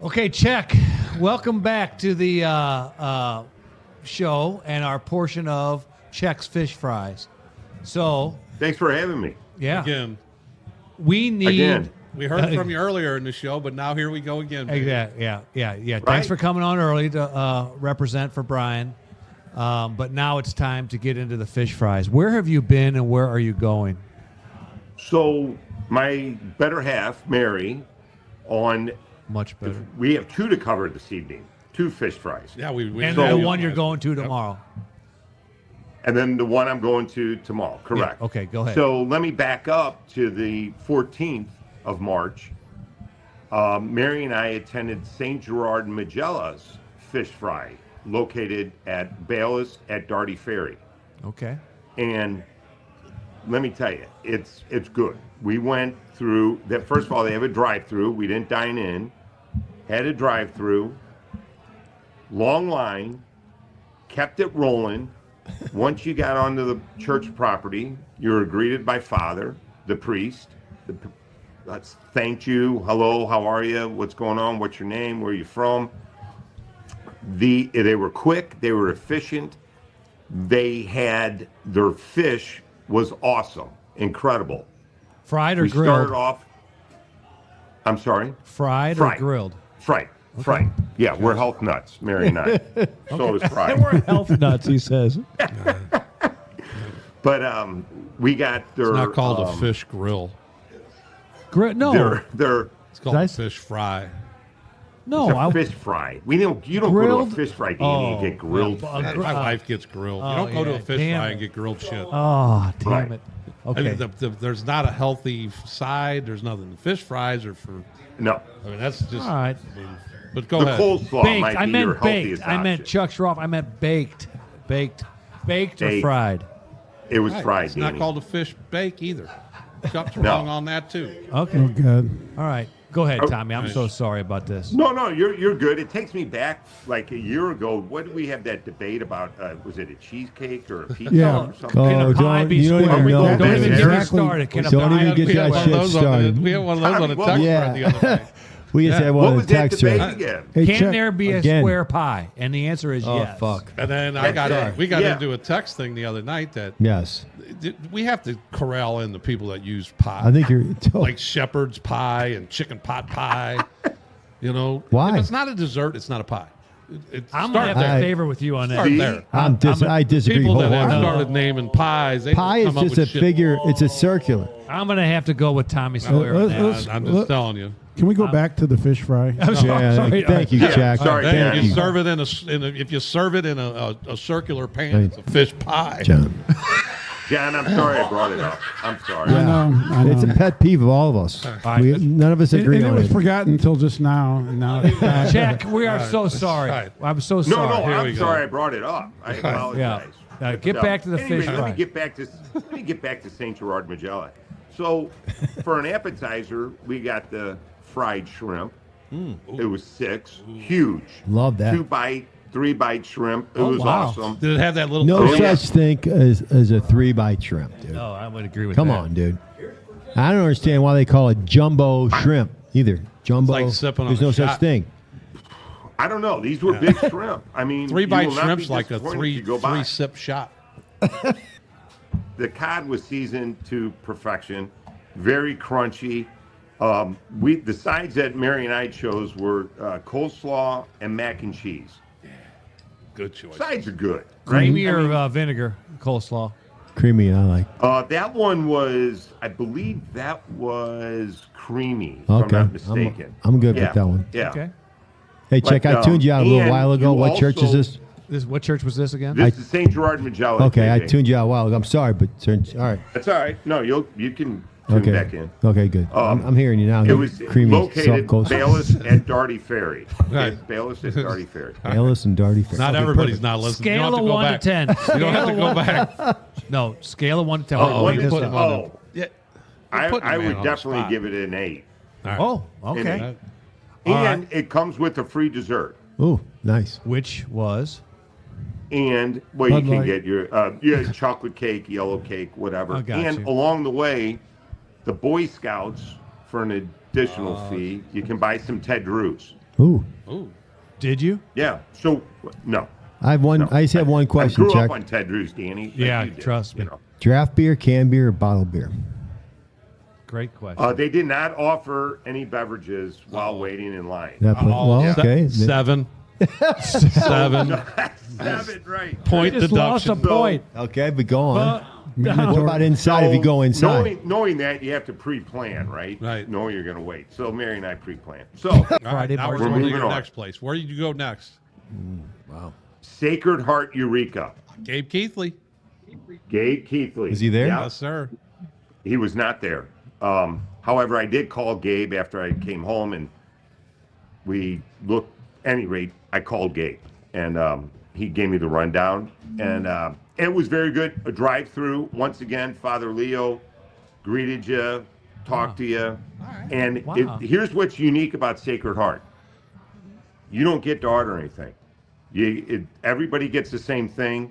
Okay, check. Welcome back to the show and our portion of Check's Fish Fries. So, thanks for having me. Yeah. Again. We need... Again. We heard from you earlier in the show, but now here we go again. Exactly. Yeah. Right? Thanks for coming on early to represent for Brian. But now it's time to get into the fish fries. Where have you been and where are you going? So my better half, Mary, on... Much better. We have two to cover this evening. 2 fish fries. Yeah, we and the one you're going to tomorrow. And then the one I'm going to tomorrow. Correct. Yeah, okay, go ahead. So let me back up to the 14th of March. Mary and I attended St. Gerard and Majella's fish fry, located at Bayless at Darty Ferry. Okay. And let me tell you, it's good. We went through that. First of all, they have a drive-through. We didn't dine in. Had a drive-through. Long line. Kept it rolling. Once you got onto the church property, you were greeted by Father, the priest. Thanked you. Hello, how are you? What's going on? What's your name? Where are you from? They were quick. They were efficient. They had their fish was awesome, incredible. Fried or we grilled? Started off. I'm sorry. Fried or grilled? Fried. Okay. Fried. Yeah, we're health nuts, Mary and I. So is fried. We're health nuts, he says. But we got their. It's not called a fish grill. No. It's called a fish fry. No, it's a fish fry. You don't go to a fish fry game and get grilled fish. My wife gets grilled. You don't go to a fish fry and get grilled shit. Oh, damn it. Okay. I mean, there's not a healthy side. There's nothing. The fish fries are for. No. I mean, that's just. All right. But go ahead. Coleslaw baked. might be I meant your baked. healthiest I meant option. Chuck Schroff. I meant baked. Baked or fried? It was fried. It's not called a fish bake either. Chuck's No. wrong on that too. Okay. Oh, good. All right. Go ahead, Tommy. I'm so sorry about this. No, you're good. It takes me back like a year ago. What did we have that debate about? Was it a cheesecake or a pizza or something? Can a pie be square? Don't Don't even get me exactly. started. Can a Don't pie even get be that square? shit started. We had one of those on the text thread the other day. We just had What one was of the that text debate thread. again? Hey, Can check there be a again. square pie? And the answer is yes. Fuck. And then we got into a text thing the other night that Yes. we have to corral in the people that use pie. I think you're like shepherd's pie and chicken pot pie. You know, Why? If it's not a dessert, it's not a pie. I'm going to have a favor with you on that. Start there. I disagree People that have wholeheartedly. started naming pies, they Pie is come up just with a shit. figure. It's a circular. I'm going to have to go with Tommy Sawyer on that. I'm just telling you. Can we go back to the fish fry? I'm sorry. Thank you, Jack. Sorry, Then Thank you you. serve it if you serve it in a circular pan, it's a fish pie. John. John, I'm sorry I brought it up. I'm sorry. I know. It's a pet peeve of all of us. None of us agree and on it was it. forgotten until just now, and now it's back. Jack, we are so sorry. Right. I'm so No, sorry. I'm we go. sorry I brought it up. I apologize. Get back to the anyway, fish let fry. me get back to St. Gerard Majella. So, for an appetizer, we got the fried shrimp. It was 6, huge. Love that. 2-bite, 3-bite shrimp. It was awesome. Did it have that little? No yeah. such thing as a 3-bite shrimp, dude. No, I would agree with Come that. on, dude. I don't understand why they call it jumbo shrimp either. Jumbo. It's like sipping on There's a no shot. such thing. I don't know. These were big shrimp. I mean, 3-bite you will not shrimp's be like a disappointed if you go by. 3-sip shot. The cod was seasoned to perfection, very crunchy. The sides that Mary and I chose were coleslaw and mac and cheese. Good choice. Sides are good, right? Creamy or vinegar coleslaw? Creamy, I like. That one was, I believe, that was creamy. If Okay. I'm not mistaken. I'm good Yeah. with that one. Yeah. Okay. Hey, check, But, I tuned you out a little and while ago. you What church is also- this? What church was this again? This is St. Gerard Majella. Okay, I JJ. tuned you out a while ago. I'm sorry, but all right. That's all right. No, you can tune Okay. back in. Okay, good. I'm hearing you now. It was creamy located soft coleslaw. Bayless at Darty Ferry. Right. Yes, Bayless at Darty Ferry. Bayless and Darty Fair. Not Okay, everybody's perfect. not listening. Scale of 1 to 10. You don't have to go back. No, scale of 1 to 10. Oh, Wait, you this put up. him on the- Oh, Yeah. I putting a man would on the definitely spot. give it an 8. All right. Oh, okay. And it comes with a free dessert. Ooh, nice. Which was? And well, you Bud can Light. get your chocolate cake, yellow cake, whatever. I got And you. along the way, the Boy Scouts for an additional fee, you can buy some Ted Drews. Ooh. Ooh. Did you? Yeah. So no. I have one. No. I just have one I question, grew Chuck. up on Ted Drew's, Danny. like Yeah, you did, trust me. You know. Draft beer, canned beer, or bottled beer? Great question. They did not offer any beverages while waiting in line. Well, yeah. okay. 7. 7. 7, right. Point just lost deduction. a point. Okay, but go on. Mandatory. What about inside if you go inside? Knowing that, you have to pre-plan, right? Right. Knowing you're going to wait. So Mary and I pre-planned. So All right, Friday, now we're March going to moving your on. next place. Where did you go next? Sacred Heart Eureka. Gabe Keithley. Gabe Keithley. Is he there? Yeah, Yes, sir. he was not there. However, I did call Gabe after I came home, and we looked. At any rate, I called Gabe, and he gave me the rundown, and it was very good. A drive-through. Once again, Father Leo greeted you, talked to you, and Wow. here's what's unique about Sacred Heart. You don't get to order anything. Everybody gets the same thing,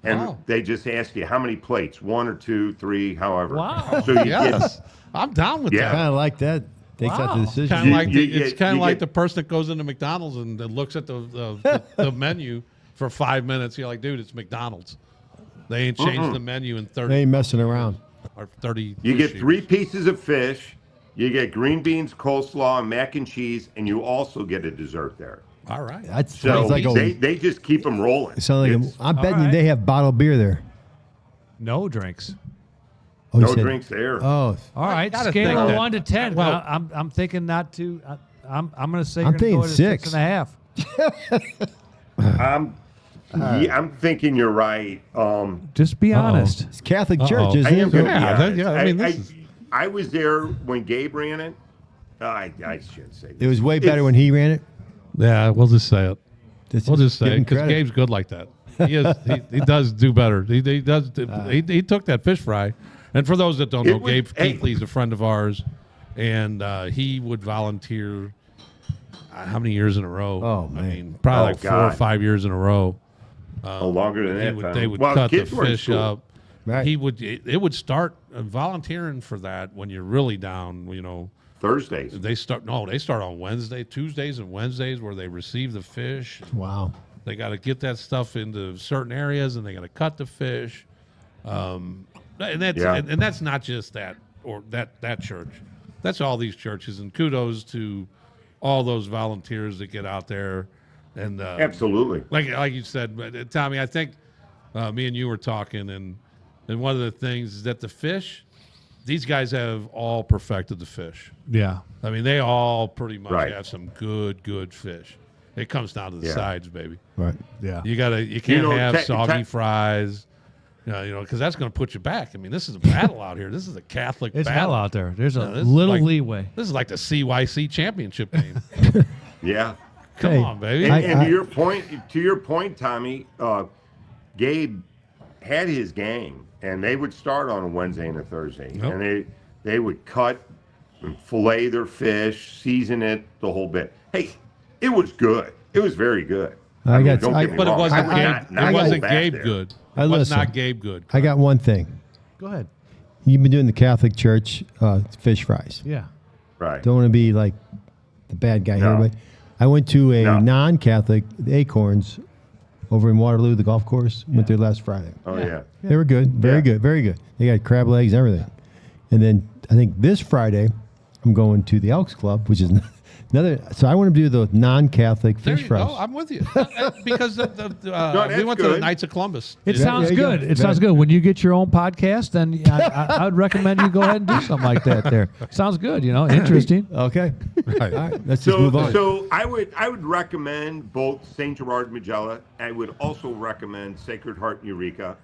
and Wow. they just ask you how many plates, 1 or 2, 3, however. Wow. So you Yes. I'm down with Yeah. Kind of like that. Takes out Wow. the decision. Kind of like it's you kind of like get- the person that goes into McDonald's and looks at the menu for 5 minutes. You're like, dude, it's McDonald's. They ain't changed the menu in 30 They ain't messing around. or 30. You get years. 3 pieces of fish, you get green beans, coleslaw, and mac and cheese, and you also get a dessert there. All right. That So sounds like they just keep them rolling. I'm betting All right. they have bottled beer there. No drinks. Oh, you No said- drinks there. Oh, All right, gotta scale think of that- 1 to 10. well- I'm thinking not to. I'm going to say I'm you're going to go thinking at a 6. 6.5. I'm thinking you're right. Just be honest. it's Catholic Church, Uh-oh. isn't I am it? going to be Yeah, honest. yeah, I mean, this is- I was there when Gabe ran it. I shouldn't say this. It was way better It's- when he ran it. Yeah, we'll just say it. That's We'll just say give it him because credit. Gabe's good like that. He does do better. He does. He took that fish fry, and for those that don't know, It was- Gabe hey. Keithley's a friend of ours, and he would volunteer. How many years in a row? Oh, I man. mean, probably Oh, like 4 or God. 5 years in a row. longer than that. They would well, cut the kids were in fish school. up. Right. He would. It would start volunteering for that when you're really down. You know, Thursdays. they start on Tuesdays and Wednesdays where they receive the fish. Wow. They got to get that stuff into certain areas, and they got to cut the fish. And that's Yeah. and that's not just that or that church. That's all these churches. And kudos to all those volunteers that get out there. And Absolutely. like you said, Tommy, I think me and you were talking, and one of the things is that the fish, these guys have all perfected the fish. Yeah. I mean, they all pretty much Right. have some good fish. It comes down to the Yeah. sides, baby. Right. Yeah. You can't know, have te- soggy te- fries, because that's going to put you back. I mean, this is a battle out here. This is a Catholic It's battle. hell out there. There's a Yeah, this is little like- leeway. This is like the CYC championship game. Yeah. Come Hey, on, baby. And to your point, Tommy, Gabe had his gang, and they would start on a Wednesday and a Thursday, Yep. and they would cut and fillet their fish, season it, the whole bit. Hey, it was good. It was very good. I got- don't get me but it wrong. wasn't I would Gabe. not It go wasn't back Gabe there. good. I It was listen. not Gabe good. I got one thing. Go ahead. You've been doing the Catholic Church fish fries. Yeah. Right. Don't want to be like the bad guy No. here, but I went to a No. non-Catholic Acorns over in Waterloo, the golf course. Went there last Friday. Oh yeah. They were good, very Yeah. good, very good. They got crab legs, everything. And then I think this Friday, I'm going to the Elks Club, which is another. So I want to do the non-Catholic There fish you fries. go. I'm with you. Because we that's went to the good. Knights of Columbus. It Yeah, sounds there you good. go. It sounds good. When you get your own podcast, then I would recommend you go ahead and do something like that there. Sounds good, interesting. Okay, Right. all right. Let's just move on. So I would recommend both St. Gerard Majella. I would also recommend Sacred Heart and Eureka.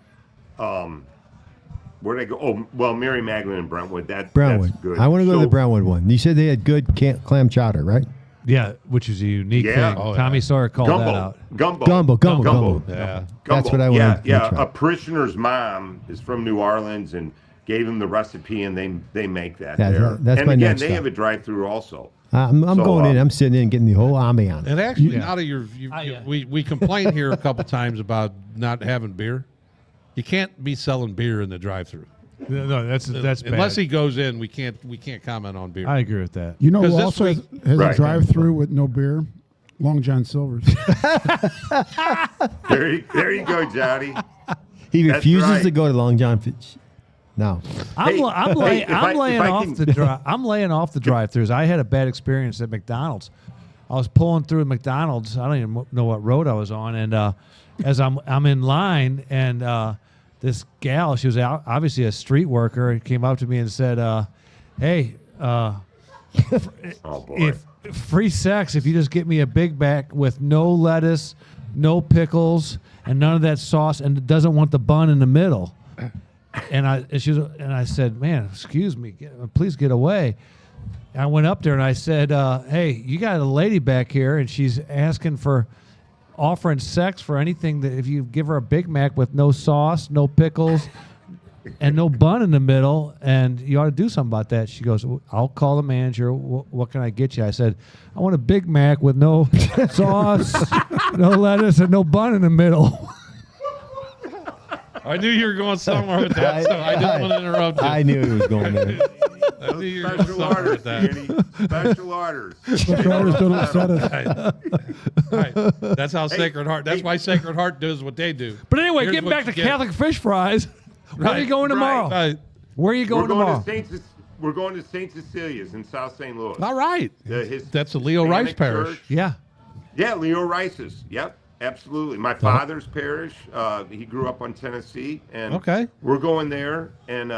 Where'd I go? Oh, well, Mary Magdalene and Brentwood. Brownwood. That's good. I want to go to So- the Brownwood one. You said they had good clam chowder, right? Yeah, which is a unique Yeah. thing. Oh, yeah. Tommy Sawyer called that out. Gumbo. Gumbo. Yeah. That's what I Yeah, wanted to yeah. try. A parishioner's mom is from New Orleans and gave him the recipe, and they make that Yeah, there. that's and my again, next they stop. have a drive-through also. I'm So, going in. I'm sitting in, getting the whole ambiance. And actually, Yeah. out of we complained here a couple times about not having beer. You can't be selling beer in the drive-through. No, that's bad. Unless he goes in, we can't comment on beer. I agree with that. You know who 'Cause this also week- has Right. a drive-through with no beer? Long John Silver's. There you go, Johnny. He That's refuses right. to go to Long John Fish. No. I'm, Hey, I'm, hey, lay, if I'm I- laying if I off can- the I'm laying off the drive-throughs. I had a bad experience at McDonald's. I was pulling through McDonald's. I don't even know what road I was on, and as I'm in line, and this gal, she was obviously a street worker, came up to me and said, "Hey, Oh boy. if free sex if you just get me a Big Mac with no lettuce, no pickles, and none of that sauce, and doesn't want the bun in the middle." And I said, "Man, excuse me, please get away." I went up there and I said, "Hey, you got a lady back here, and she's asking for offering sex for anything that if you give her a Big Mac with no sauce, no pickles, and no bun in the middle, and you ought to do something about that." She goes, "I'll call the manager. What can I get you?" I said, "I want a Big Mac with no sauce, no lettuce, and no bun in the middle." I knew you were going somewhere with that, so I didn't want to interrupt you. I knew he was going there. I knew you were going Special somewhere orders, with that. Danny. Special orders. Special orders don't upset us. Right. That's how Sacred Heart. That's why Sacred Heart does what they do. But anyway, Here's getting what back to you get. Catholic fish fries, where are you Right, going tomorrow? Right. Where are you going tomorrow? We're going to St. Cecilia's in South St. Louis. All right. His That's the Leo Rice Hispanic Parish. church. Yeah. Yeah, Leo Rice's. Yep, absolutely. My father's parish. He grew up on Tennessee, and Okay. we're going there, and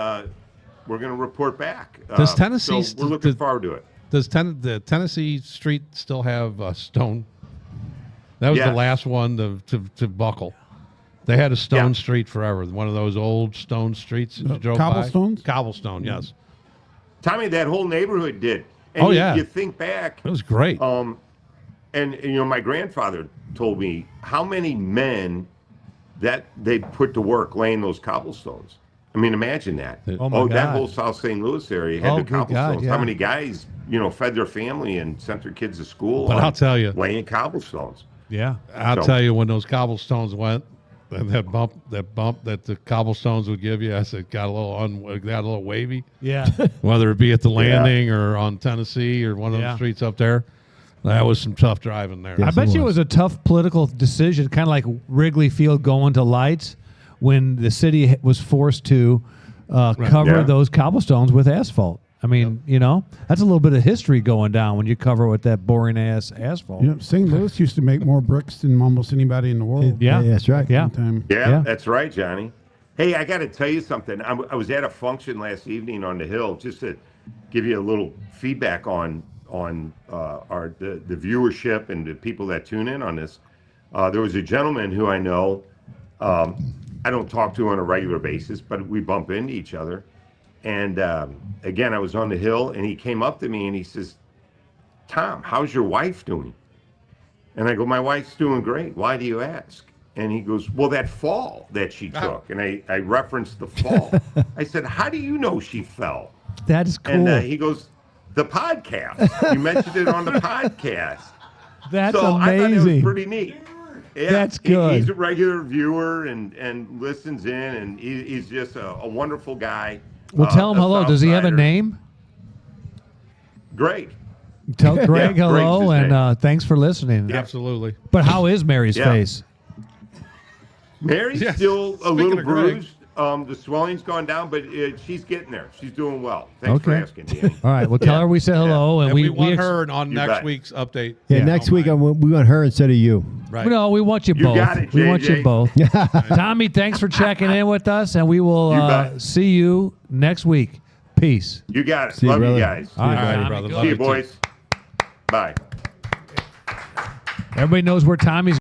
we're going to report back. Does Tennessee So we're looking forward to it. Does the Tennessee Street still have stone? That was the Yes. last one to buckle. They had a stone Yeah. street forever. One of those old stone streets that you drove cobblestones? by. Cobblestone, yes. Tommy, that whole neighborhood did. And Oh, yeah. You think back, It was great. and you know, my grandfather told me how many men that they put to work laying those cobblestones. I mean, imagine that. Oh, my that God. whole South St. Louis area had Oh, the good God, cobblestones. yeah. How many guys, you know, fed their family and sent their kids to school? But on I'll tell you. laying cobblestones. Yeah. I'll So- tell you, when those cobblestones went, and that bump that the cobblestones would give you, I said, got a little wavy. Yeah. Whether it be at the landing or on Tennessee or one of Yeah. those streets up there, that was some tough driving there. I Yes, bet it you it was. was a tough political decision, kind of like Wrigley Field going to lights when the city was forced to cover Yeah. those cobblestones with asphalt. I mean, you know, that's a little bit of history going down when you cover it with that boring ass asphalt. You know, St. Louis used to make more bricks than almost anybody in the world. Yeah. That's right. Yeah. One time. Yeah, Yeah. that's right, Johnny. Hey, I got to tell you something. I was at a function last evening on the Hill, just to give you a little feedback on the viewership and the people that tune in on this. There was a gentleman who I know. I don't talk to on a regular basis, but we bump into each other. And again, I was on the Hill, and he came up to me and he says, "Tom, how's your wife doing?" And I go, "My wife's doing great. Why do you ask?" And he goes, "Well, that fall that she took." And I referenced the fall. I said, "How do you know she fell?" That is cool. And he goes, "The podcast. You mentioned it on the podcast." That's so I thought it was amazing. pretty neat. Yeah, That's good. He's a regular viewer and listens in, and he's just a wonderful guy. Well, tell him a hello. Does he have a Southsider. name? Greg. Tell Greg Greg's hello his and name. thanks for listening. Absolutely. But how is Mary's Yeah. face? Mary's Yeah, still a speaking little of Greg. bruised. The swelling's gone down, but she's getting there. She's doing well. Thanks for Okay. asking, Danny. All right. Well, tell her we said hello, and And we want ex- her on You next bet. week's update. Yeah, Yeah. next Oh, week my. we want her instead of you. Right. No, we want you You both. got it, we want you JJ. both. Tommy, thanks for checking in with us, and we will You bet. see you next week. Peace. You got it. See you, Love you brother. guys. All right, All right, Tommy, brother. go. Love See you, you too. boys. Bye. Everybody knows where Tommy's